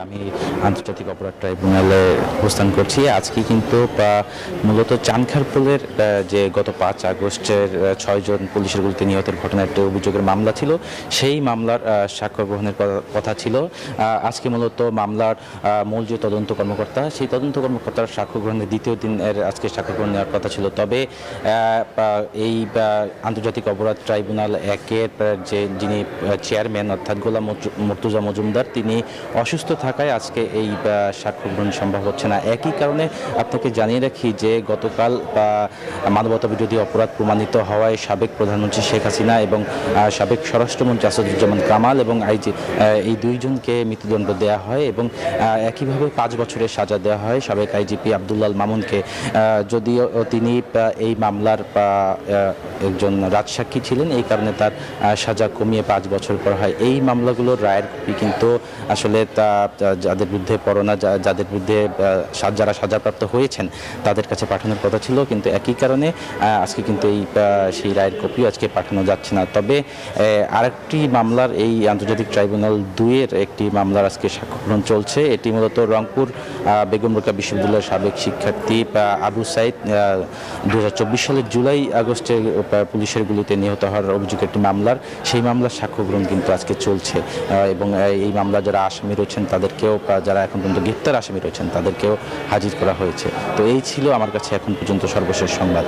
আমি আন্তর্জাতিক অপরাধ ট্রাইব্যুনালে অবস্থান করছি। আজকে কিন্তু মূলত চানখারপুলের যে গত 5 আগস্টের 6 জন পুলিশের গুলিতে নিহতের ঘটনার একটা অভিযোগের মামলা ছিল, সেই মামলার সাক্ষ্য গ্রহণের কথা ছিল। আজকে মূলত মামলার মূল যে তদন্ত কর্মকর্তা, সেই তদন্ত কর্মকর্তার সাক্ষ্য গ্রহণের দ্বিতীয় দিনের আজকে সাক্ষ্য গ্রহণ নেওয়ার কথা ছিল। তবে এই আন্তর্জাতিক অপরাধ ট্রাইব্যুনাল একের যিনি চেয়ারম্যান অর্থাৎ গোলাম মুর্তুজা মজুমদার, তিনি অসুস্থ থাকায় আজকে এই সাক্ষ্য গ্রহণ সম্ভব হচ্ছে না। একই কারণে আপনাকে জানিয়ে রাখি যে গতকাল মানবতা বিরোধী অপরাধ প্রমাণিত হওয়ায় সাবেক প্রধানমন্ত্রী শেখ হাসিনা এবং সাবেক স্বরাষ্ট্রমন্ত্রী আসাদুজ্জামান কামাল এবং এই দুইজনকে মৃত্যুদণ্ড দেওয়া হয় এবং একইভাবে 5 বছরের সাজা দেওয়া হয় সাবেক আইজিপি আব্দুল্লাল মামুনকে। যদিও তিনি এই মামলার একজন রাজসাক্ষী ছিলেন, এই কারণে তার সাজা কমিয়ে 5 বছর করা হয়। এই মামলাগুলোর রায়ের কপি কিন্তু আসলে যাদের বিরুদ্ধে পরোনা, যাদের বিরুদ্ধে যারা সাজাপ্রাপ্ত হয়েছেন তাদের কাছে পাঠানোর কথা ছিল, কিন্তু একই কারণে আজকে কিন্তু সেই রায়ের কপিও আজকে পাঠানো যাচ্ছে না। তবে আরেকটি মামলার, এই আন্তর্জাতিক ট্রাইব্যুনাল 2-এর একটি মামলার আজকে সাক্ষ্য গ্রহণ চলছে। এটি মূলত রংপুর বেগম রোকেয়া বিশ্ববিদ্যালয়ের সাবেক শিক্ষার্থী আবু সাইদ 2024 সালের জুলাই আগস্টে পুলিশের গুলিতে নিহত হওয়ার অভিযোগে একটি মামলার, সেই মামলার সাক্ষ্য গ্রহণ কিন্তু আজকে চলছে এবং এই মামলা যারা আসামি রয়েছেন তাদেরকেও, যারা এখন পর্যন্ত গ্রেপ্তার আসামি রয়েছেন তাদেরকেও হাজির করা হয়েছে। তো এই ছিল আমার কাছে এখন পর্যন্ত সর্বশেষ সংবাদ।